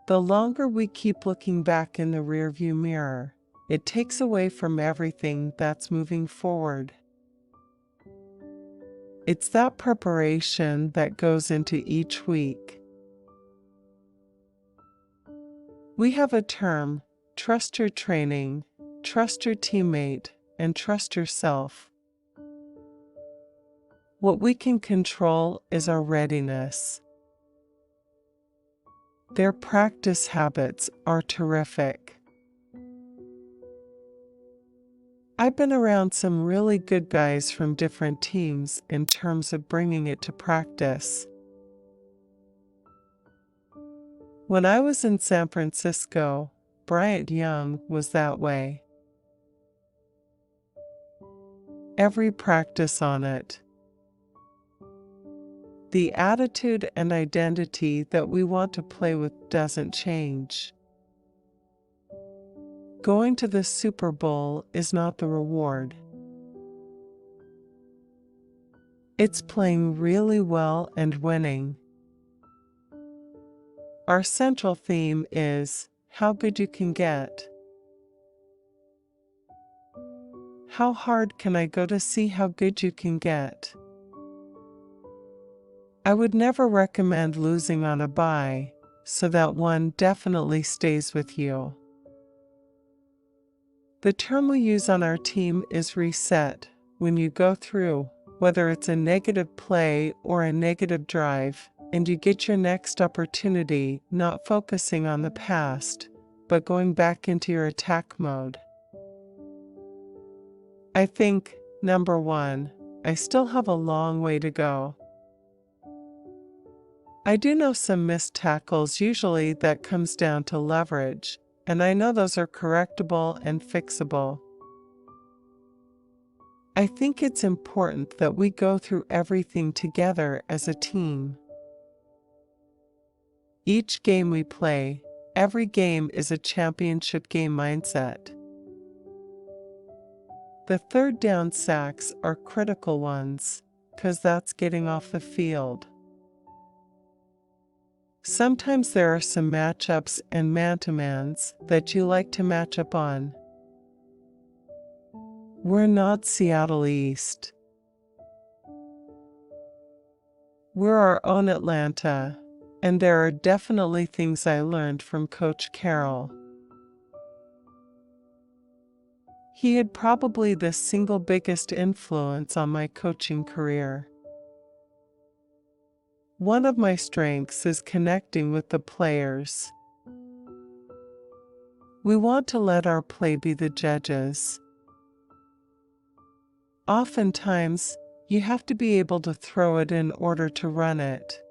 The longer we keep looking back in the rearview mirror, it takes away from everything that's moving forward. It's that preparation that goes into each week. We have a term, trust your training, trust your teammate, and trust yourself. What we can control is our readiness. Their practice habits are terrific. I've been around some really good guys from different teams in terms of bringing it to practice. When I was in San Francisco, Bryant Young was that way. Every practice on it. The attitude and identity that we want to play with doesn't change. Going to the Super Bowl is not the reward. It's playing really well and winning. Our central theme is how good you can get. How hard can I go to see how good you can get? I would never recommend losing on a bye, so that one definitely stays with you. The term we use on our team is reset. When you go through, whether it's a negative play or a negative drive, and you get your next opportunity, not focusing on the past, but going back into your attack mode. I think, number one, I still have a long way to go. I do know some missed tackles, usually that comes down to leverage, and I know those are correctable and fixable. I think it's important that we go through everything together as a team. Each game we play, every game is a championship game mindset. The third down sacks are critical ones, 'cause that's getting off the field. Sometimes there are some matchups and man-to-mans that you like to match up on. We're not Seattle East. We're our own Atlanta, and there are definitely things I learned from Coach Carroll. He had probably the single biggest influence on my coaching career. One of my strengths is connecting with the players. We want to let our play be the judges. Oftentimes, you have to be able to throw it in order to run it.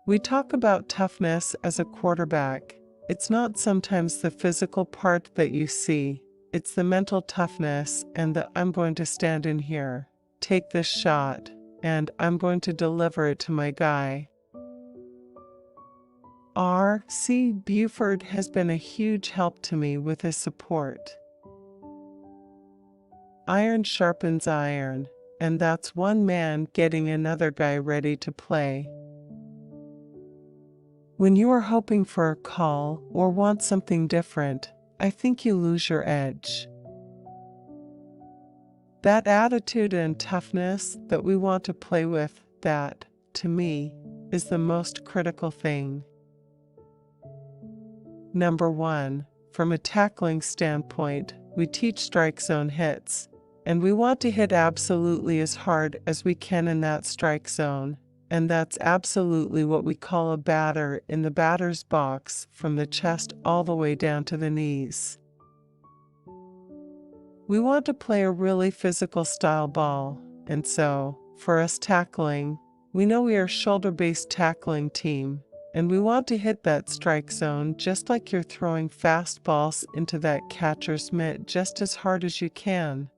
We talk about toughness as a quarterback. It's not sometimes the physical part that you see, it's the mental toughness and the I'm going to stand in here, take this shot, and I'm going to deliver it to my guy. R.C. Buford has been a huge help to me with his support. Iron sharpens iron, and that's one man getting another guy ready to play. When you are hoping for a call or want something different, I think you lose your edge. That attitude and toughness that we want to play with, that, to me, is the most critical thing. Number one, from a tackling standpoint, we teach strike zone hits, and we want to hit absolutely as hard as we can in that strike zone, and that's absolutely what we call a batter in the batter's box, from the chest all the way down to the knees. We want to play a really physical style ball, and so, for us tackling, we know we are a shoulder-based tackling team, and we want to hit that strike zone just like you're throwing fastballs into that catcher's mitt just as hard as you can.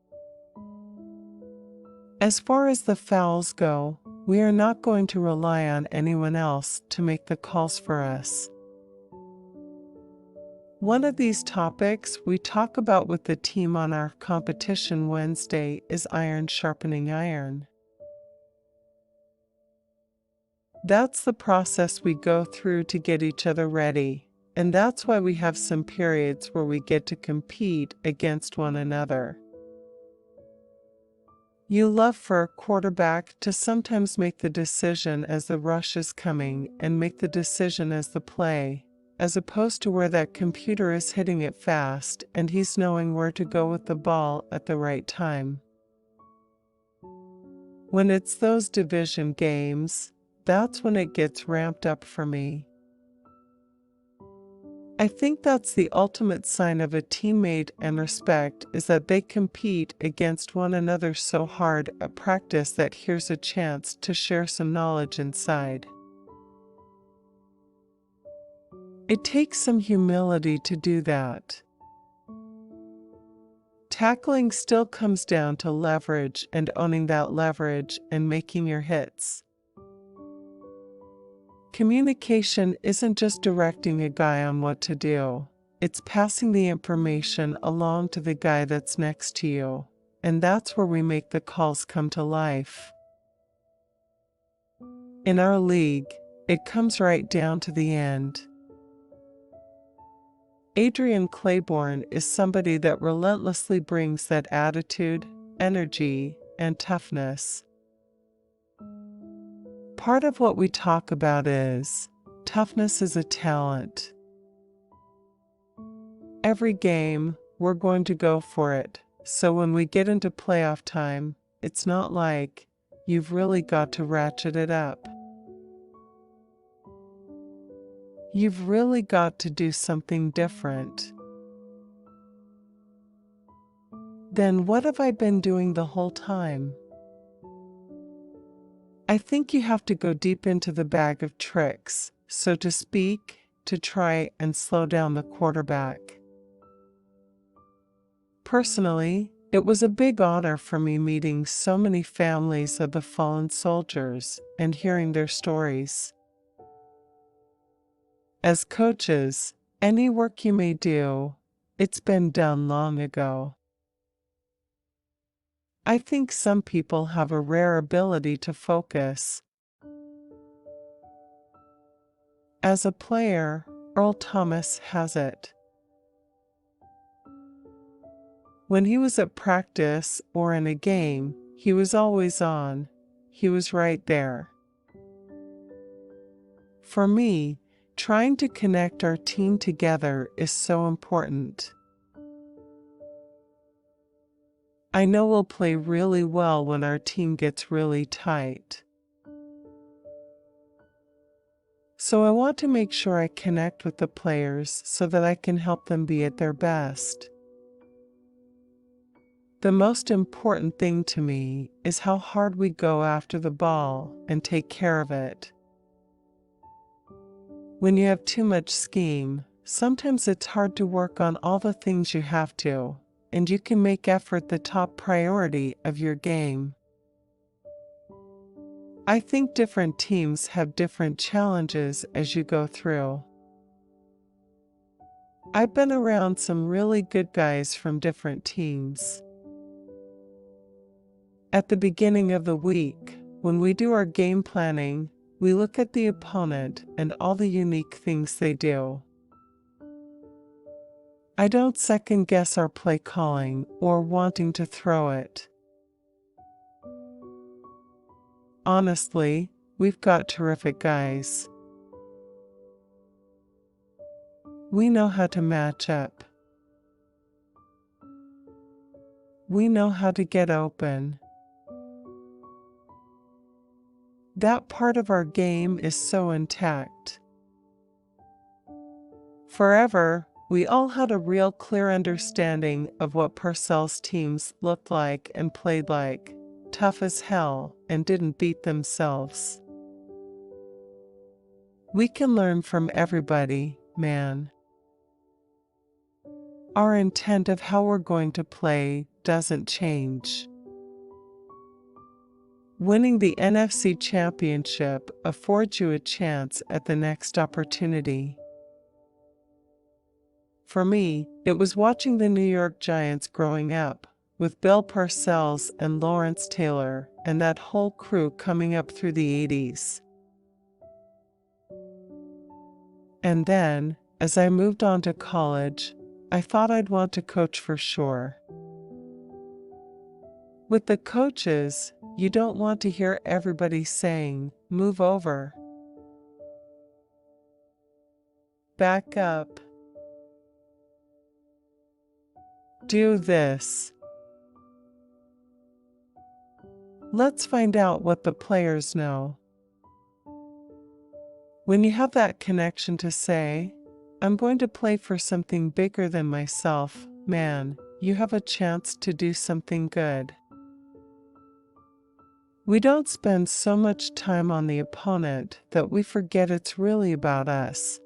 As far as the fouls go, we are not going to rely on anyone else to make the calls for us. One of these topics we talk about with the team on our competition Wednesday is iron sharpening iron. That's the process we go through to get each other ready, and that's why we have some periods where we get to compete against one another. You love for a quarterback to sometimes make the decision as the rush is coming and make the decision as the play, as opposed to where that computer is hitting it fast and he's knowing where to go with the ball at the right time. When it's those division games, that's when it gets ramped up for me. I think that's the ultimate sign of a teammate and respect is that they compete against one another so hard at practice that here's a chance to share some knowledge inside. It takes some humility to do that. Tackling still comes down to leverage and owning that leverage and making your hits. Communication isn't just directing a guy on what to do, it's passing the information along to the guy that's next to you, and that's where we make the calls come to life. In our league, it comes right down to the end. Adrian Claiborne is somebody that relentlessly brings that attitude, energy, and toughness. Part of what we talk about is, toughness is a talent. Every game, we're going to go for it, so when we get into playoff time, it's not like, you've really got to ratchet it up. You've really got to do something different. Then what have I been doing the whole time? I think you have to go deep into the bag of tricks, so to speak, to try and slow down the quarterback. Personally, it was a big honor for me meeting so many families of the fallen soldiers and hearing their stories. As coaches, any work you may do, it's been done long ago. I think some people have a rare ability to focus. As a player, Earl Thomas has it. When he was at practice or in a game, he was always on. He was right there. For me, trying to connect our team together is so important. I know we'll play really well when our team gets really tight. So I want to make sure I connect with the players so that I can help them be at their best. The most important thing to me is how hard we go after the ball and take care of it. When you have too much scheme, sometimes it's hard to work on all the things you have to, and you can make effort the top priority of your game. I think different teams have different challenges as you go through. I've been around some really good guys from different teams. At the beginning of the week, when we do our game planning, we look at the opponent and all the unique things they do. I don't second guess our play calling or wanting to throw it. Honestly, we've got terrific guys. We know how to match up. We know how to get open. That part of our game is so intact. Forever, we all had a real clear understanding of what Purcell's teams looked like and played like, tough as hell, and didn't beat themselves. We can learn from everybody, man. Our intent of how we're going to play doesn't change. Winning the NFC Championship affords you a chance at the next opportunity. For me, it was watching the New York Giants growing up, with Bill Parcells and Lawrence Taylor and that whole crew coming up through the 80s. And then, as I moved on to college, I thought I'd want to coach for sure. With the coaches, you don't want to hear everybody saying, "Move over. Back up. Do this." Let's find out what the players know. When you have that connection to say, "I'm going to play for something bigger than myself," man, you have a chance to do something good. We don't spend so much time on the opponent that we forget it's really about us.